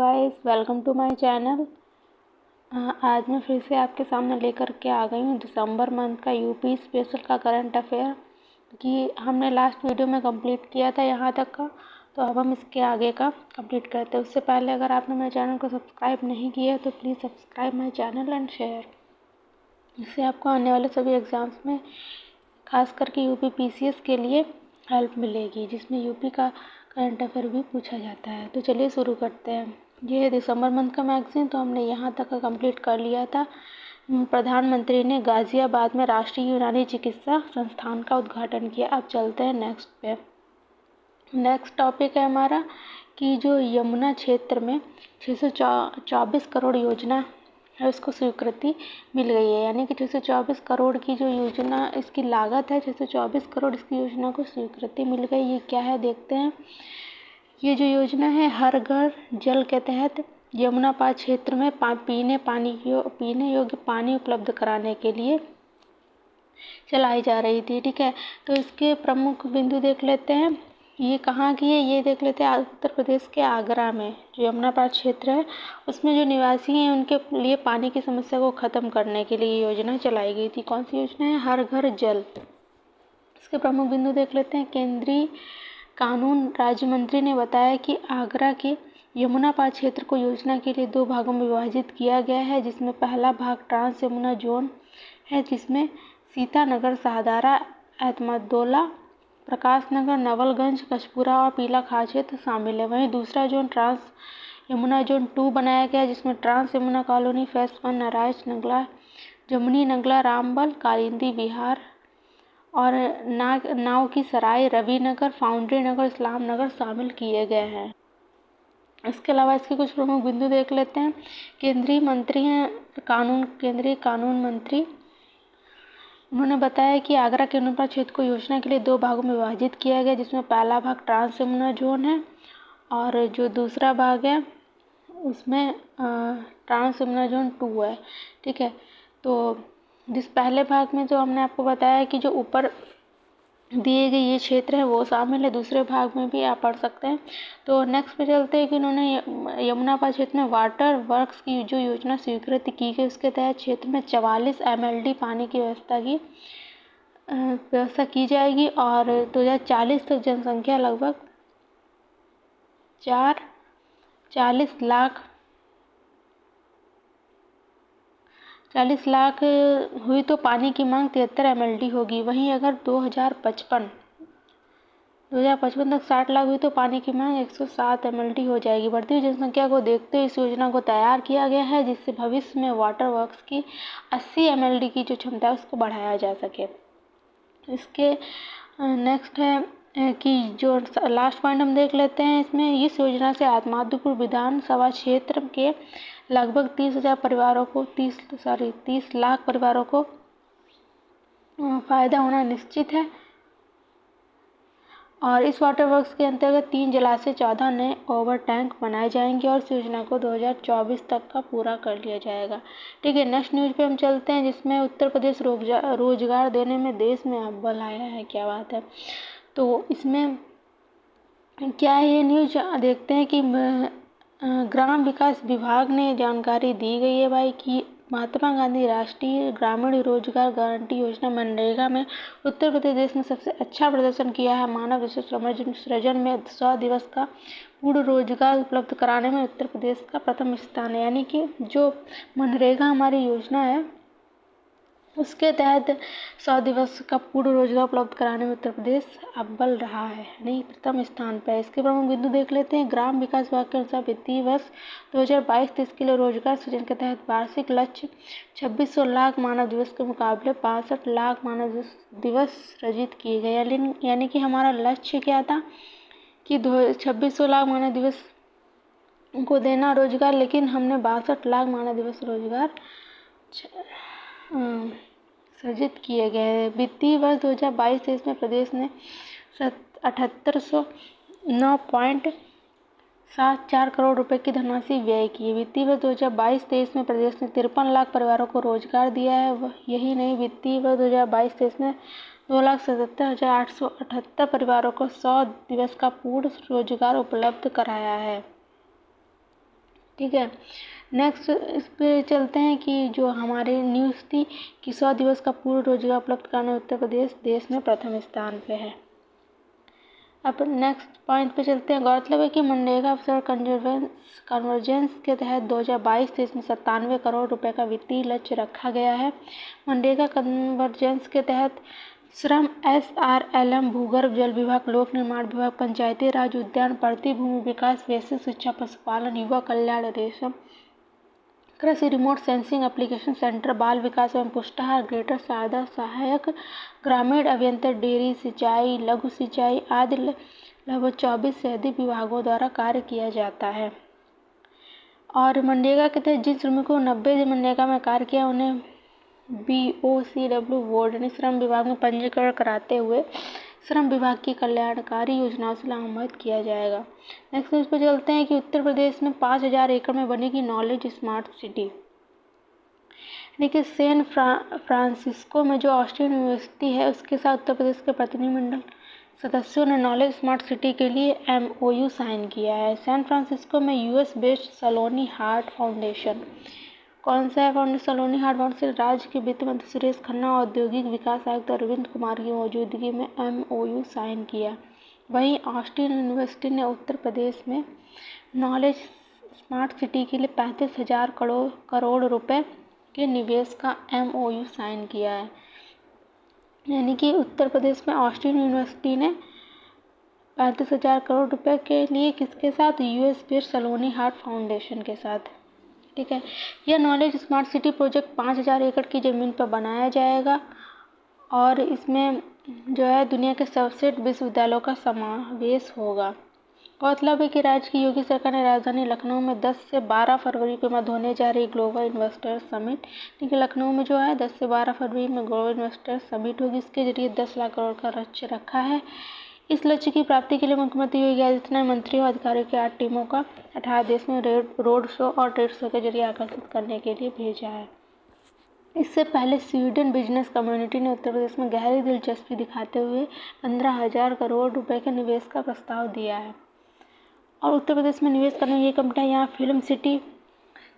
Guys, welcome to my channel. आज मैं फिर से आपके सामने लेकर के आ गई हूँ दिसंबर मंथ का यूपी स्पेशल का करंट अफेयर कि हमने लास्ट वीडियो में कंप्लीट किया था यहाँ तक का, तो अब हम इसके आगे का कंप्लीट करते हैं। उससे पहले अगर आपने मेरे चैनल को सब्सक्राइब नहीं किया है तो please subscribe my channel and share. इससे आपको आने वाले सभी एग्ज़ाम्स में खास करके यूपी पीसीएस के लिए हेल्प मिलेगी, जिसमें यूपी का करंट अफेयर भी पूछा जाता है। तो चलिए शुरू करते हैं। ये है दिसंबर मंथ का मैगजीन, तो हमने यहाँ तक का कंप्लीट कर लिया था। प्रधानमंत्री ने गाज़ियाबाद में राष्ट्रीय यूनानी चिकित्सा संस्थान का उद्घाटन किया। अब चलते हैं नेक्स्ट पे। नेक्स्ट टॉपिक है हमारा कि जो यमुना क्षेत्र में 624 करोड़ योजना है उसको स्वीकृति मिल गई है, यानी कि 624 करोड़ की जो योजना इसकी लागत है 624 करोड़ इसकी योजना को स्वीकृति मिल गई। ये क्या है देखते हैं। ये जो योजना है हर घर जल के तहत यमुना पार क्षेत्र में पीने योग्य पानी उपलब्ध कराने के लिए चलाई जा रही थी। ठीक है, तो इसके प्रमुख बिंदु देख लेते हैं। ये कहाँ की है ये देख लेते हैं। उत्तर प्रदेश के आगरा में जो यमुना पार क्षेत्र है उसमें जो निवासी हैं उनके लिए पानी की समस्या को ख़त्म करने के लिए योजना चलाई गई थी। कौन सी योजना है? हर घर जल। इसके प्रमुख बिंदु देख लेते हैं। केंद्रीय कानून राज्य मंत्री ने बताया कि आगरा के यमुना पार क्षेत्र को योजना के लिए 2 भागों में विभाजित किया गया है, जिसमें पहला भाग ट्रांस यमुना जोन है, जिसमें सीतानगर, शाहदारा, एतमादौला, प्रकाश नगर, नवलगंज, कचपुरा और पीला खाल क्षेत्र शामिल है। वहीं दूसरा जोन ट्रांस यमुना जोन 2 बनाया गया, जिसमें trans Yamuna colony, phase 1, Narayan Nagla, Jamuni Nagla, Ramban, Kalindi विहार और नाव की सराय, रवि नगर, फाउंड्री नगर, इस्लाम नगर शामिल किए गए हैं। इसके अलावा इसके कुछ प्रमुख बिंदु देख लेते हैं। केंद्रीय कानून मंत्री उन्होंने बताया कि आगरा के यमुना क्षेत्र को योजना के लिए 2 भागों में विभाजित किया गया, जिसमें पहला भाग ट्रांस यमुना जोन है और जो दूसरा भाग है उसमें ट्रांस यमुना जोन 2 है। ठीक है, तो जिस पहले भाग में जो हमने आपको बताया कि जो ऊपर दिए गए ये क्षेत्र है वो शामिल है, दूसरे भाग में भी आप पढ़ सकते हैं। तो नेक्स्ट पे चलते हैं कि उन्होंने यमुना पार क्षेत्र में वाटर वर्क्स की जो योजना स्वीकृत की गई उसके तहत क्षेत्र में 44 MLD पानी की व्यवस्था की जाएगी और 2040 तक जनसंख्या लगभग 40 लाख हुई तो पानी की मांग 73 MLD होगी। वहीं अगर 2055 तक 60 लाख हुई तो पानी की मांग 107 MLD हो जाएगी। बढ़ती हुई जनसंख्या को देखते हुए इस योजना को तैयार किया गया है, जिससे भविष्य में वाटर वर्क्स की 80 MLD की जो क्षमता है उसको बढ़ाया जा सके। इसके नेक्स्ट है कि जो लास्ट पॉइंट हम देख लेते हैं इसमें, इस योजना से आत्मादुपुर विधानसभा क्षेत्र के लगभग 30 लाख परिवारों को फ़ायदा होना निश्चित है। और इस वाटर वर्क्स के अंतर्गत 3 जलाशय, 14 नए ओवर टैंक बनाए जाएंगे और इस योजना को 2024 तक का पूरा कर लिया जाएगा। ठीक है, नेक्स्ट न्यूज़ पे हम चलते हैं, जिसमें उत्तर प्रदेश रोजगार देने में देश में अव्वल आया है। क्या बात है। तो इसमें क्या है ये न्यूज़ देखते हैं कि ग्राम विकास विभाग ने जानकारी दी गई है भाई कि महात्मा गांधी राष्ट्रीय ग्रामीण रोजगार गारंटी योजना मनरेगा में उत्तर प्रदेश ने सबसे अच्छा प्रदर्शन किया है। मानव रिसोर्स सृजन में 100 दिवस का पूर्ण रोजगार उपलब्ध कराने में उत्तर प्रदेश का प्रथम स्थान है। यानी कि जो मनरेगा हमारी योजना है उसके तहत 100 दिवस का पूर्ण रोजगार उपलब्ध कराने में उत्तर प्रदेश अव्वल रहा है, नहीं प्रथम स्थान पर है। इसके प्रमुख बिंदु देख लेते हैं। ग्राम विकास विभाग के अनुसार वित्तीय वर्ष 2022-23 के लिए रोजगार सृजन के तहत वार्षिक लक्ष्य 2600 लाख मानव दिवस के मुकाबले 65 लाख मानव दिवस सृजित किए गए। यानी कि हमारा लक्ष्य क्या था कि 2600 लाख मानव दिवस को देना रोजगार, लेकिन हमने 62 लाख मानव दिवस रोजगार सृजित किए गए। वित्तीय वर्ष 2022-23 में प्रदेश ने 7809.74 करोड़ रुपए की धनराशि व्यय की। वित्तीय वर्ष 2022-23 में प्रदेश ने 53 लाख परिवारों को रोजगार दिया है। यही नहीं, वित्तीय वर्ष 2022-23 में 2,77,878 परिवारों को 100 दिवस का पूर्ण रोजगार उपलब्ध कराया है। ठीक है। नेक्स्ट इस पे चलते हैं कि जो हमारी न्यूज़ थी कि 100 दिवस का पूर्ण रोजगार उपलब्ध कराने उत्तर प्रदेश देश में प्रथम स्थान पे है। अब नेक्स्ट पॉइंट पे चलते हैं। गौरतलब है कि मनरेगा अवसर कन्वर्जेंस के तहत 2022-23 में 97 करोड़ रुपए का वित्तीय लक्ष्य रखा गया है। मनरेगा कन्वर्जेंस के तहत श्रम, SRLM, भूगर्भ जल विभाग, लोक निर्माण विभाग, पंचायती राज, उद्यान, पड़ती भूमि विकास, बेसिक शिक्षा, पशुपालन, युवा कल्याण, रेशम, कृषि, रिमोट सेंसिंग एप्लीकेशन सेंटर, बाल विकास एवं पुष्टाहार, ग्रेटर सारदा, सहायक ग्रामीण अभियंता, डेयरी, सिंचाई, लघु सिंचाई आदि लगभग 24 से अधिक विभागों द्वारा कार्य किया जाता है। और मनरेगा के तहत जिन श्रमिकों को 90 दिन मनरेगा में कार्य किया उन्हें BOCW बोर्ड ने श्रम विभाग में पंजीकरण कराते हुए श्रम विभाग की कल्याणकारी योजनाओं से लाभान्वित किया जाएगा। नेक्स्ट न्यूज़ पर चलते हैं कि उत्तर प्रदेश में 5000 एकड़ में बनेगी नॉलेज स्मार्ट सिटी। यानी कि सैन फ्रांसिस्को में जो ऑस्टिन यूनिवर्सिटी है उसके साथ उत्तर प्रदेश के प्रतिनिधिमंडल सदस्यों ने नॉलेज स्मार्ट सिटी के लिए MOU साइन किया है। सैन फ्रांसिस्को में US बेस्ड सलोनी हार्ट फाउंडेशन, कौन सा है फाउंडेशन? सलोनी हार्ट फाउंडेशन, राज्य के वित्त मंत्री सुरेश खन्ना, औद्योगिक विकास आयुक्त अरविंद कुमार की मौजूदगी में MOU साइन किया। वहीं ऑस्टिन यूनिवर्सिटी ने उत्तर प्रदेश में नॉलेज स्मार्ट सिटी के लिए 35,000 करोड़ रुपए के निवेश का MOU साइन किया है। यानी कि उत्तर प्रदेश में ऑस्टिन यूनिवर्सिटी ने 35,000 करोड़ रुपए के लिए किसके साथ? US बेस्ड सलोनी हार्ट फाउंडेशन के साथ। ठीक है। यह नॉलेज स्मार्ट सिटी प्रोजेक्ट 5000 एकड़ की ज़मीन पर बनाया जाएगा और इसमें जो है दुनिया के सर्वश्रेष्ठ विश्वविद्यालयों का समावेश होगा। गौरतलब है कि राज्य की योगी सरकार ने राजधानी लखनऊ में 10 से 12 फरवरी के मध्य होने जा रही ग्लोबल इन्वेस्टर्स समिट, ठीक है, लखनऊ में जो है 10 से 12 फरवरी में ग्लोबल इन्वेस्टर्स समिट होगी। इसके जरिए 10 लाख करोड़ का लक्ष्य रखा है। इस लक्ष्य की प्राप्ति के लिए मुख्यमंत्री योगी आदित्यनाथ ने मंत्रियों और अधिकारियों की 8 टीमों का 18 देश में रोड शो और ट्रेड शो के जरिए आकर्षित करने के लिए भेजा है। इससे पहले स्वीडन बिजनेस कम्युनिटी ने उत्तर प्रदेश में गहरी दिलचस्पी दिखाते हुए 15,000 करोड़ रुपए के निवेश का प्रस्ताव दिया है। और उत्तर प्रदेश में निवेश करने ये कंपनियां यहाँ फिल्म सिटी,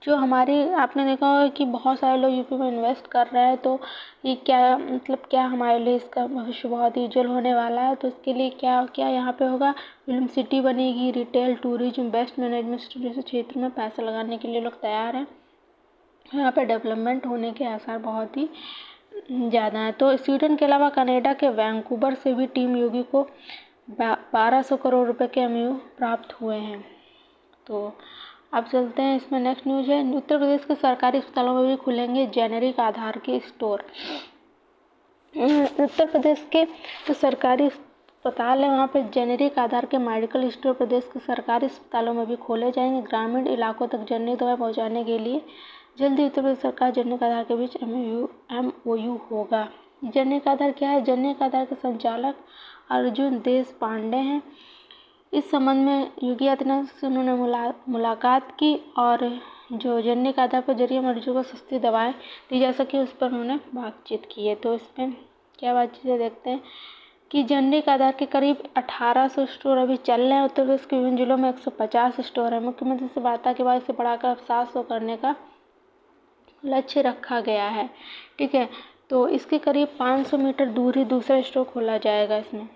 जो हमारे आपने देखा होगा कि बहुत सारे लोग यूपी में इन्वेस्ट कर रहे हैं, तो ये क्या मतलब क्या हमारे लिए इसका भविष्य बहुत ही उज्जवल होने वाला है। तो इसके लिए क्या क्या यहाँ पे होगा? फिल्म सिटी बनेगी, रिटेल, टूरिज्म, बेस्ट मैनेजमेंट जैसे क्षेत्र में पैसा लगाने के लिए लोग तैयार हैं। यहाँ पे डेवलपमेंट होने के आसार बहुत ही ज़्यादा हैं। तो स्वीडन के अलावा कनाडा के वैंकूवर से भी टीम योगी को 1200 करोड़ रुपए के MOU प्राप्त हुए हैं। तो अब चलते हैं, इसमें नेक्स्ट न्यूज़ है उत्तर प्रदेश के सरकारी अस्पतालों में भी खुलेंगे जेनेरिक आधार के स्टोर। उत्तर प्रदेश के जो सरकारी अस्पताल है वहाँ पे जेनेरिक आधार के मेडिकल स्टोर प्रदेश के सरकारी अस्पतालों में भी खोले जाएंगे। ग्रामीण इलाकों तक जेनेरिक दवाएं पहुँचाने के लिए जल्दी उत्तर प्रदेश सरकार जेनेरिक आधार के बीच MOU होगा। जेनेरिक आधार क्या है? जेनेरिक आधार के संचालक अर्जुन देश पांडे हैं। इस संबंध में योगी आदित्यनाथ से उन्होंने मुलाकात की और जो जेनेरिक आधार पर जरिए मरीजों को सस्ती दवाएं दी जा सके उस पर उन्होंने बातचीत की है। तो इसमें क्या बातचीत है देखते हैं कि जेनेरिक आधार के करीब 1800 स्टोर अभी चल रहे हैं। उत्तर प्रदेश के विभिन्न जिलों में 150 स्टोर है। मुख्यमंत्री से वार्ता के बाद इसे बढ़ाकर अब 700 करने का लक्ष्य रखा गया है। ठीक है, तो इसके करीब 500 मीटर दूर ही दूसरा स्टोर खोला जाएगा। इसमें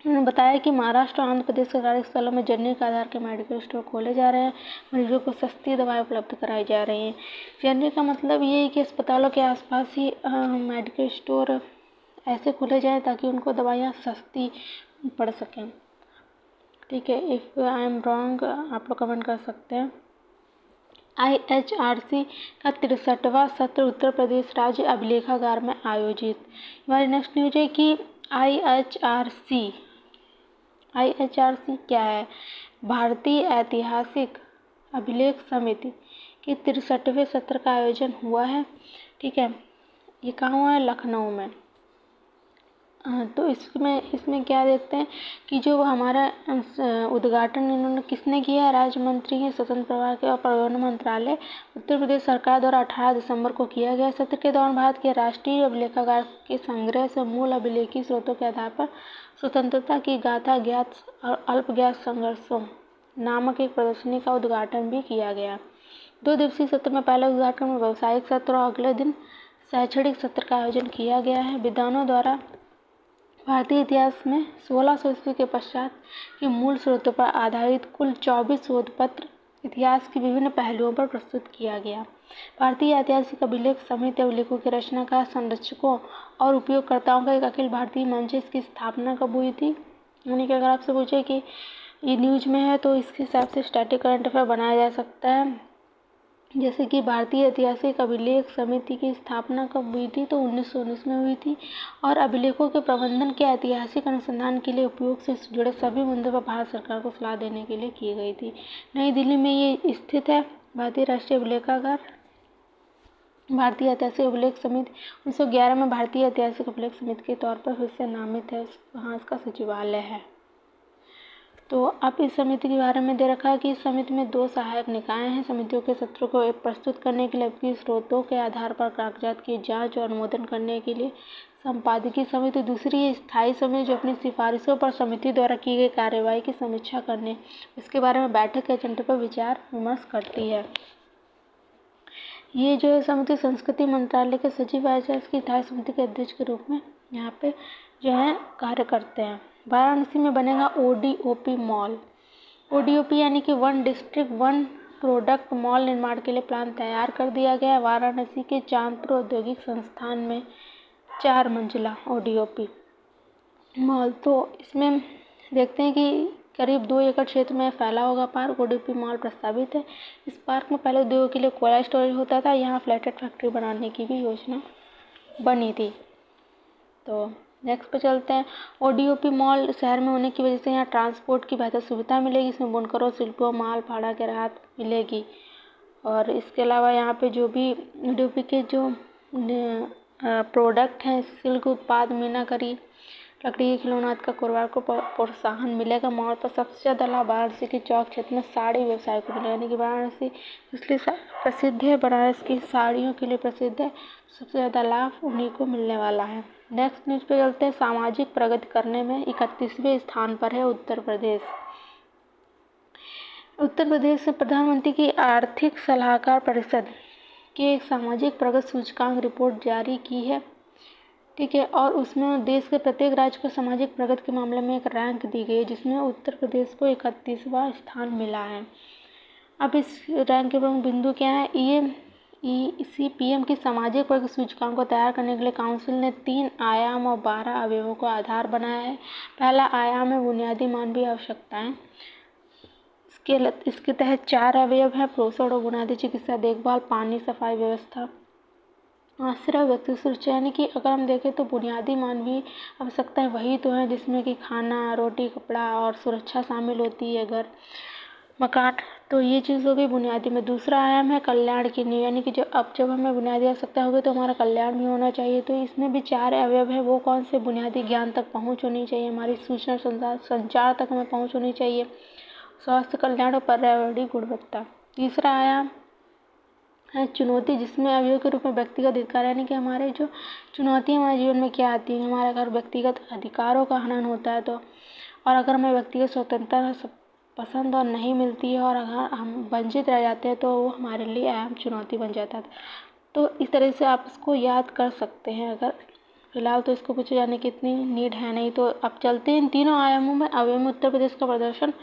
उन्होंने बताया कि महाराष्ट्र और आंध्र प्रदेश के कार्यस्थलों में जेनेरिक आधार के मेडिकल स्टोर खोले जा रहे हैं। मरीजों को सस्ती दवाएं उपलब्ध कराई जा रही हैं। जेनेरिक का मतलब ये है कि अस्पतालों के आसपास ही मेडिकल स्टोर ऐसे खोले जाएं ताकि उनको दवाइयाँ सस्ती पड़ सकें। ठीक है, इफ़ आई एम रॉन्ग आप लोग कमेंट कर सकते हैं। IHRC का 63वां सत्र उत्तर प्रदेश राज्य अभिलेखागार में आयोजित। हमारी नेक्स्ट न्यूज है कि IHRC क्या है? भारतीय ऐतिहासिक अभिलेख समिति के 63वें सत्र का आयोजन हुआ है। ठीक है, ये कहाँ हुआ है? लखनऊ में। तो इसमें क्या देखते हैं कि जो हमारा उद्घाटन इन्होंने किसने किया है? राज्य मंत्री हैं स्वतंत्र प्रभार के और परिवहन मंत्रालय उत्तर प्रदेश सरकार द्वारा 18 दिसंबर को किया गया। सत्र के दौरान भारत के राष्ट्रीय अभिलेखागार के संग्रह से मूल अभिलेखी स्रोतों के आधार पर स्वतंत्रता की गाथा, ज्ञात और अल्प ज्ञात संघर्षों, नामक एक प्रदर्शनी का उद्घाटन भी किया गया। 2 दिवसीय सत्र में पहले उद्घाटन में व्यावसायिक सत्र और अगले दिन शैक्षणिक सत्र का आयोजन किया गया है। विद्वानों द्वारा भारतीय इतिहास में 1600 ईस्वी के पश्चात के मूल स्रोतों पर आधारित कुल 24 शोध पत्र इतिहास के विभिन्न पहलुओं पर प्रस्तुत किया गया। भारतीय ऐतिहासिक अभिलेख समिति अभिलेखों की रचनाकार, संरक्षकों और उपयोगकर्ताओं का एक अखिल भारतीय मंच है। इसकी स्थापना कब हुई थी? यानी कि अगर आपसे पूछे कि ये न्यूज में है तो इसके हिसाब से स्टैटिक करंट अफेयर बनाया जा सकता है। जैसे कि भारतीय ऐतिहासिक अभिलेख समिति की स्थापना कब हुई थी? तो 1919 में हुई थी और अभिलेखों के प्रबंधन के ऐतिहासिक अनुसंधान के लिए उपयोग से जुड़े सभी मुद्दों पर भारत सरकार को सलाह देने के लिए की गई थी। नई दिल्ली में ये स्थित है। भारतीय राष्ट्रीय अभिलेखागार भारतीय ऐतिहासिक अभिलेख समिति 1911 में भारतीय ऐतिहासिक अभिलेख समिति के तौर पर फिर से नामित है। वहाँ इसका सचिवालय है। तो अब इस समिति के बारे में दे रखा है कि इस समिति में 2 सहायक निकाय हैं। समितियों के सत्रों को प्रस्तुत करने के लिए अपनी स्रोतों के आधार पर कागजात की जांच और अनुमोदन करने के लिए संपादकीय समिति। दूसरी है स्थायी समिति, जो अपनी सिफारिशों पर समिति द्वारा की गई कार्यवाही की समीक्षा करने, इसके बारे में बैठक के एजेंडे पर विचार विमर्श करती है। ये जो है समिति संस्कृति मंत्रालय के सचिव ICS की स्थायी समिति के अध्यक्ष के रूप में यहाँ पे जो है कार्य करते हैं। वाराणसी में बनेगा ODOP मॉल। ODOP यानी कि 1 डिस्ट्रिक्ट 1 प्रोडक्ट मॉल निर्माण के लिए प्लान तैयार कर दिया गया है। वाराणसी के चांदपुर औद्योगिक संस्थान में 4 मंजिला ODOP मॉल। तो इसमें देखते हैं कि करीब 2 एकड़ क्षेत्र में फैला होगा पार्क। ODOP मॉल प्रस्तावित है। इस पार्क में पहले उद्योगों के लिए कोयला स्टोरेज होता था। यहाँ फ्लैटेड फैक्ट्री बनाने की भी योजना बनी थी। तो नेक्स्ट पे चलते हैं। ODOP मॉल शहर में होने की वजह से यहाँ ट्रांसपोर्ट की बेहतर सुविधा मिलेगी। इसमें बुनकरों, शिल्पियों, माल भाड़ा की राहत मिलेगी। और इसके अलावा यहाँ पे जो भी ODOP के जो प्रोडक्ट हैं, सिल्क उत्पाद, मीनाकारी, लकड़ी के खिलौना का कारोबार को प्रोत्साहन मिलेगा। मॉल पर सबसे ज़्यादा लाभ वाराणसी के चौक क्षेत्र में साड़ी व्यवसाय को मिलेगा। यानी कि वाराणसी इसलिए प्रसिद्ध है, बनारस की साड़ियों के लिए प्रसिद्ध है। सबसे ज़्यादा लाभ उन्हीं को मिलने वाला है। नेक्स्ट न्यूज़ पे चलते हैं। सामाजिक प्रगति करने में 31वें स्थान पर है उत्तर प्रदेश। उत्तर प्रदेश से प्रधानमंत्री की आर्थिक सलाहकार परिषद की एक सामाजिक प्रगति सूचकांक रिपोर्ट जारी की है। ठीक है, और उसमें देश के प्रत्येक राज्य को सामाजिक प्रगति के मामले में एक रैंक दी गई है, जिसमें उत्तर प्रदेश को 31वां स्थान मिला है। अब इस रैंक के प्रमुख बिंदु क्या है? ECPM की सामाजिक प्रगति सूचकांक को तैयार करने के लिए काउंसिल ने 3 आयाम और 12 अवयवों को आधार बनाया है। पहला आयाम है बुनियादी मानवीय आवश्यकताएं। इसके तहत 4 अवयव है: पोषण और बुनियादी चिकित्सा देखभाल, पानी, सफाई व्यवस्था, आश्रय, व्यक्ति सुरक्षा। यानी कि अगर हम देखें तो बुनियादी मानवीय आवश्यकताएं वही तो हैं जिसमें कि खाना, रोटी, कपड़ा और सुरक्षा शामिल होती है, घर, मकान। तो ये चीज़ हो गई बुनियादी में। दूसरा आयाम है कल्याण की नींव। यानी कि जब हमें बुनियादी आवश्यकता होगी तो हमारा कल्याण भी होना चाहिए। तो इसमें भी 4 अवयव है। वो कौन से? बुनियादी ज्ञान तक पहुँच होनी चाहिए, हमारी सूचना संचार तक हमें पहुँच होनी चाहिए, स्वास्थ्य, कल्याण और पर्यावरणीय गुणवत्ता। तीसरा आयाम है चुनौती, जिसमें अवयव के रूप में व्यक्तिगत अधिकार। यानी कि हमारे जो चुनौतियाँ हमारे जीवन में क्या आती हैं, हमारे अगर व्यक्तिगत अधिकारों का हनन होता है तो, और अगर हमें व्यक्तिगत स्वतंत्रता पसंद और नहीं मिलती है और अगर हम वंचित रह जाते हैं तो वो हमारे लिए अहम चुनौती बन जाता है। तो इस तरह से आप इसको याद कर सकते हैं। अगर फिलहाल तो इसको पूछे जाने की इतनी नीड है नहीं। तो अब चलते हैं इन तीनों आयामों में। अवयव में उत्तर प्रदेश का प्रदर्शन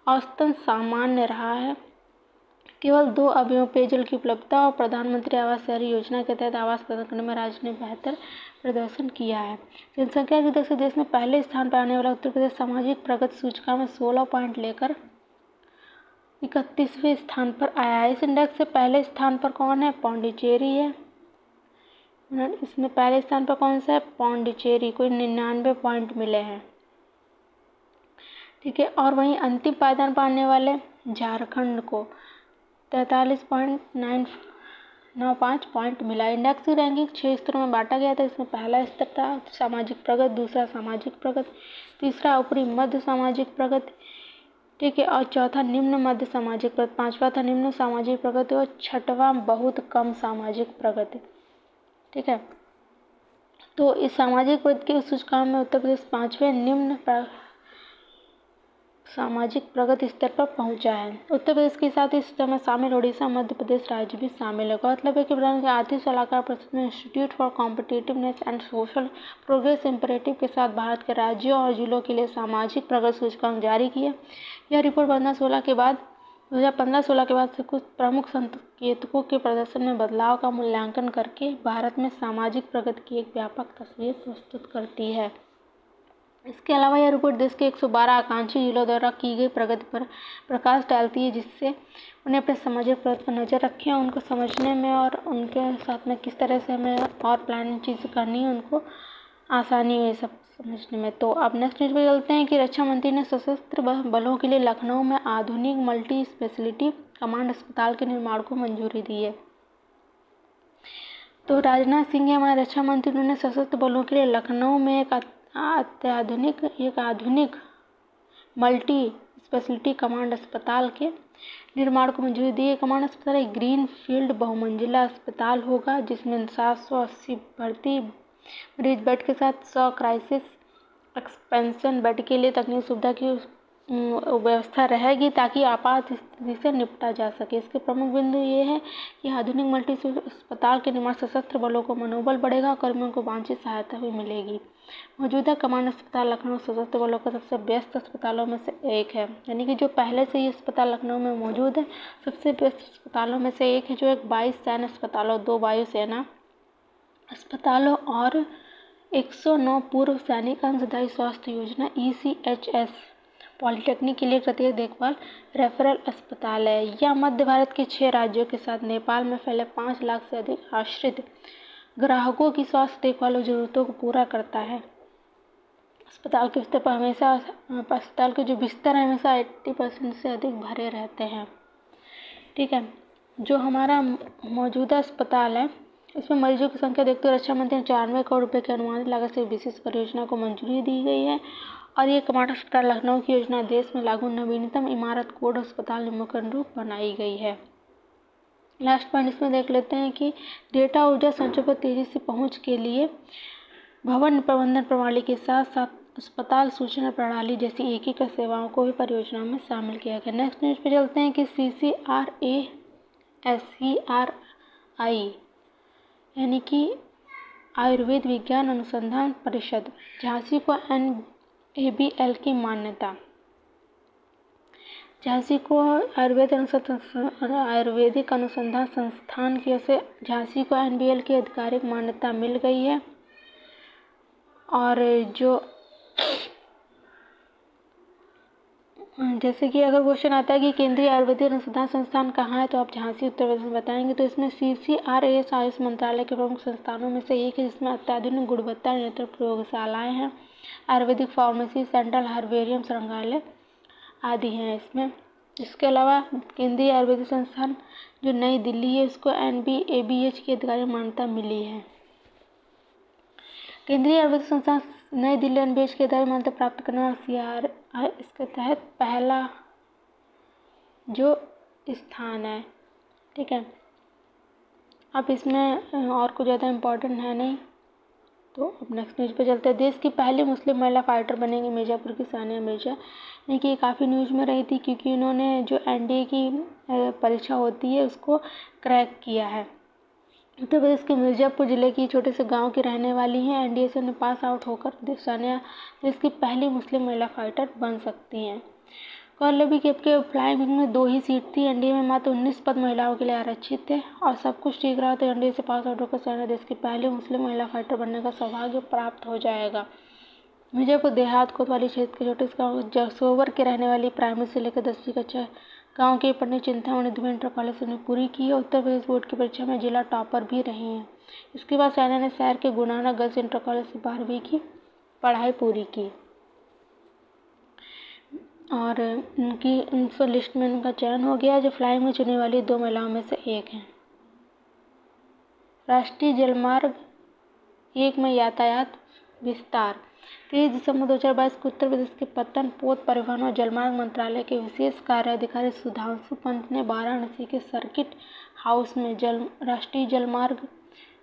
औसतन सामान्य रहा है। केवल 2 अवयवों पेयजल की उपलब्धता और प्रधानमंत्री आवास शहरी योजना के तहत आवास प्रदान करने में राज्य ने बेहतर प्रदर्शन किया है। जनसंख्या की दृष्टि से देश में पहले स्थान पर आने वाला उत्तर प्रदेश सामाजिक प्रगति सूचकांक में 16 पॉइंट लेकर 31वें स्थान पर आया है। इस इंडेक्स से पहले स्थान पर कौन है? पौंडीचेरी है। इसमें पहले स्थान पर कौन सा है? पौंडीचेरी को 99 पॉइंट मिले हैं। ठीक है, और वहीं अंतिम पायदान पर आने वाले झारखंड को 43.995 पॉइंट मिला। इंडेक्स की रैंकिंग 6 स्तरों में बांटा गया था। इसमें पहला स्तर था सामाजिक प्रगति, दूसरा सामाजिक प्रगति, तीसरा ऊपरी मध्य सामाजिक प्रगति, ठीक है, और चौथा निम्न मध्य सामाजिक प्रगति, पांचवा था निम्न सामाजिक प्रगति और छठवां बहुत कम सामाजिक प्रगति। ठीक है, तो इस सामाजिक प्रगति के सूचकांक में उत्तर प्रदेश 5वें निम्न सामाजिक प्रगति स्तर पर पहुंचा है। उत्तर प्रदेश के साथ इस समय शामिल उड़ीसा, मध्य प्रदेश राज्य भी शामिल है। गौरतलब है कि प्रधानमंत्री आर्थिक सलाहकार परिषद में institute for competitiveness and social progress imperative के साथ भारत के राज्यों और जिलों के लिए सामाजिक प्रगति सूचकांक जारी किया। यह रिपोर्ट 2015-16 के बाद से कुछ प्रमुख संकेतकों के प्रदर्शन में बदलाव का मूल्यांकन करके भारत में सामाजिक प्रगति की एक व्यापक तस्वीर प्रस्तुत करती है। इसके अलावा यह रिपोर्ट देश के 112 आकांक्षी जिलों द्वारा की गई प्रगति पर प्रकाश डालती है, जिससे उन्हें अपने सामाजिक प्रगति पर नज़र रखें, उनको समझने में और उनके साथ में किस तरह से हमें और प्लानिंग चीज़ें करनी है, उनको आसानी हुई सब समझने में। तो अब नेक्स्ट न्यूज़ पे चलते हैं कि रक्षा मंत्री ने सशस्त्र बलों के लिए लखनऊ में आधुनिक मल्टी स्पेशलिटी कमांड अस्पताल के निर्माण को मंजूरी दी है। तो राजनाथ सिंह हमारे रक्षा मंत्री, उन्होंने सशस्त्र बलों के लिए लखनऊ में एक आधुनिक मल्टी स्पेशलिटी कमांड अस्पताल के निर्माण को मंजूरी दी है। कमांड अस्पताल एक ग्रीन फील्ड बहुमंजिला अस्पताल होगा, जिसमें 780 भर्ती मरीज बेड के साथ 100 क्राइसिस एक्सपेंशन बेड के लिए तकनीकी सुविधा की व्यवस्था रहेगी, ताकि आपात स्थिति से निपटा जा सके। इसके प्रमुख बिंदु ये है कि आधुनिक मल्टी अस्पताल के निर्माण सशस्त्र बलों को मनोबल बढ़ेगा, कर्मियों को वांछित सहायता भी मिलेगी। मौजूदा कमांड अस्पताल लखनऊ सशस्त्र बलों का सबसे व्यस्त अस्पतालों में से एक है, यानी कि जो पहले से ये अस्पताल लखनऊ में मौजूद है, सबसे व्यस्त अस्पतालों में से एक है, जो एक 22 सैन्य अस्पतालों, 2 वायुसेना अस्पतालों और 109 पूर्व सैनिक अंशदायी स्वास्थ्य योजना ECHS पॉलिटेक्निक के लिए प्रत्येक देखभाल रेफरल अस्पताल है। यह मध्य भारत के 6 राज्यों के साथ नेपाल में फैले 5 लाख से अधिक आश्रित ग्राहकों की स्वास्थ्य देखभाल जरूरतों को पूरा करता है। अस्पताल के जो बिस्तर हैं हमेशा 80% से अधिक भरे रहते हैं। ठीक है, जो हमारा मौजूदा अस्पताल है, इसमें मरीजों की संख्या देखते हुए रक्षा मंत्री ने 94 करोड़ रुपये की अनुमानित लागत से विशेष परियोजना को मंजूरी दी गई है। और ये कमांड अस्पताल लखनऊ की योजना देश में लागू नवीनतम इमारत कोड अस्पताल मुख्य रूप बनाई गई है। लास्ट पॉइंट इसमें देख लेते हैं कि डेटा ऊर्जा संचय पर तेजी से पहुंच के लिए भवन प्रबंधन प्रणाली के साथ साथ अस्पताल सूचना प्रणाली जैसी एकीकृत सेवाओं को भी परियोजना में शामिल किया गया। नेक्स्ट न्यूज़ पे चलते हैं कि CCRASERI यानी कि आयुर्वेद विज्ञान अनुसंधान परिषद झांसी को NABL की मान्यता। झांसी को आयुर्वेदिक अनुसंधान संस्थान की ओर से झांसी को NABL की आधिकारिक मान्यता मिल गई है। और जो जैसे कि अगर क्वेश्चन आता है कि केंद्रीय आयुर्वेदिक अनुसंधान संस्थान कहाँ है, तो आप झांसी उत्तर प्रदेश में बताएंगे। तो इसमें CCRAS आयुष मंत्रालय के प्रमुख संस्थानों में से एक है, जिसमें अत्याधुनिक गुणवत्ता नियंत्रण प्रयोगशालाएं हैं, आयुर्वेदिक फार्मेसी, सेंट्रल हर्बेरियम संग्रहालय आदि हैं इसमें। इसके अलावा केंद्रीय आयुर्वेदिक संस्थान जो नई दिल्ली है, उसको NABH की आधिकारिक मान्यता मिली है। केंद्रीय आयुर्वेदिक संस्थान नई दिल्ली NABH की आधार मान्यता प्राप्त करने वाला CRI इसके तहत पहला जो स्थान है। ठीक है, अब इसमें और कुछ ज़्यादा इम्पोर्टेंट है नहीं, तो अब नेक्स्ट न्यूज़ पे चलते हैं। देश की पहली मुस्लिम महिला फाइटर बनेंगी मिर्ज़ापुर की सानिया मिर्ज़ा, यानी कि ये काफ़ी न्यूज़ में रही थी, क्योंकि उन्होंने जो NDA की परीक्षा होती है उसको क्रैक किया है। उत्तर प्रदेश के मिर्ज़ापुर जिले की छोटे से गांव की रहने वाली हैं। NDA से उन्हें पास आउट होकर सानिया देश की पहली मुस्लिम महिला फाइटर बन सकती हैं। गौरतलब कि आपके फ्लाइंग विंग में 2 ही सीट थी। NDA में मात्र 19 पद महिलाओं के लिए आरक्षित थे और सब कुछ ठीक रहा तो NDA से पास आउट होकर सानिया देश की पहली मुस्लिम महिला फाइटर बनने का सौभाग्य प्राप्त हो जाएगा। मिर्ज़ापुर देहात कोतवाली क्षेत्र के छोटे से गाँव जसोवर के रहने वाली प्राइमरी से लेकर 10वीं कक्षा गांव के पंडित चिंतामणि दुबे इंटर कॉलेज से उन्हें पूरी की है। उत्तर प्रदेश बोर्ड की परीक्षा में जिला टॉपर भी रही हैं। इसके बाद सानिया ने शहर के गुनाना गर्ल्स इंटर कॉलेज से 12वीं की पढ़ाई पूरी की और उनकी लिस्ट में उनका चयन हो गया, जो फ्लाइंग में चुनने वाली 2 महिलाओं में से एक हैं। राष्ट्रीय जलमार्ग 1 में यातायात विस्तार। 23 दिसंबर 2022 को उत्तर प्रदेश के पत्तन पोत परिवहन और जलमार्ग मंत्रालय के विशेष कार्याधिकारी सुधांशु पंत ने वाराणसी के सर्किट हाउस में राष्ट्रीय जलमार्ग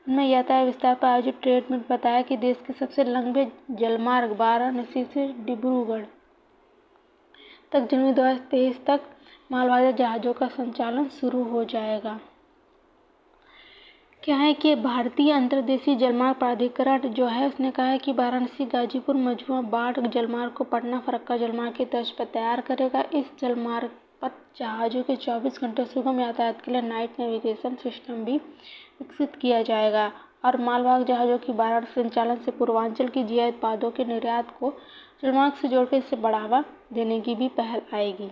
में यातायात विस्तार पर आयोजित ट्रेड में बताया कि देश के सबसे लंबे जलमार्ग वाराणसी से डिब्रूगढ़ तक जनवरी 2023 तक मालवाहक जहाज़ों का संचालन शुरू हो जाएगा। क्या है कि भारतीय अंतर्देशीय जलमार्ग प्राधिकरण जो है उसने कहा है कि वाराणसी गाजीपुर मझुआ बाढ़ जलमार्ग को पटना फरक्का जलमार्ग की तर्ज पर तैयार करेगा। इस जलमार्ग पर जहाज़ों के 24 घंटे सुगम यातायात के लिए नाइट नेविगेशन सिस्टम भी विकसित किया जाएगा और मालवाहक जहाज़ों की वाराणसी संचालन से पूर्वांचल की जीआई उत्पादों के निर्यात को जलमार्ग से जोड़कर इसे बढ़ावा देने की भी पहल आएगी।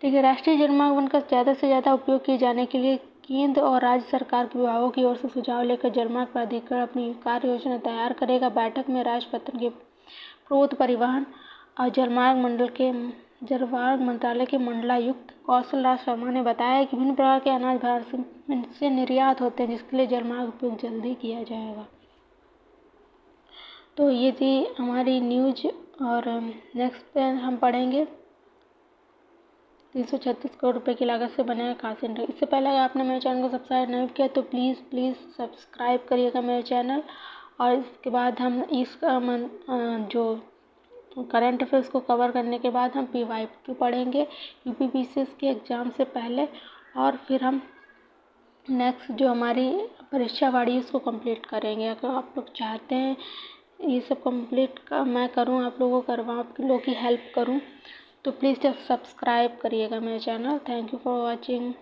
ठीक है, राष्ट्रीय जलमार्ग बनकर ज़्यादा से ज़्यादा उपयोग किए जाने के लिए केंद्र और राज्य सरकार के विभागों की ओर से सुझाव लेकर जलमार्ग प्राधिकरण अपनी कार्य योजना तैयार करेगा। बैठक में राजपत्र के पूर्वोत्तर परिवहन और जलमार्ग मंत्रालय के मंडलायुक्त कौशल राज शर्मा ने बताया कि विभिन्न प्रकार के अनाज भारत से निर्यात होते हैं, जिसके लिए जलमार्ग उपयोग जल्दी किया जाएगा। तो ये थी हमारी न्यूज और नेक्स्ट पे हम पढ़ेंगे 336 करोड़ रुपए की लागत से बनेगा काशी इंटरनेट। इससे पहले अगर आपने मेरे चैनल को सब्सक्राइब नहीं किया तो प्लीज़ सब्सक्राइब करिएगा मेरे चैनल। और इसके बाद हम जो करंट अफेयर्स को कवर करने के बाद हम PYQ पढ़ेंगे UPPCS के एग्ज़ाम से पहले, और फिर हम नेक्स्ट जो हमारी परीक्षा वाड़ी उसको कंप्लीट करेंगे। अगर आप लोग चाहते हैं ये सब कंप्लीट मैं करूँ, आप लोगों को करवाऊँ, आप लोगों की हेल्प करूँ, तो प्लीज़ सब्सक्राइब करिएगा मेरे channel. Thank you for watching.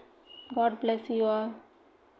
God bless you all.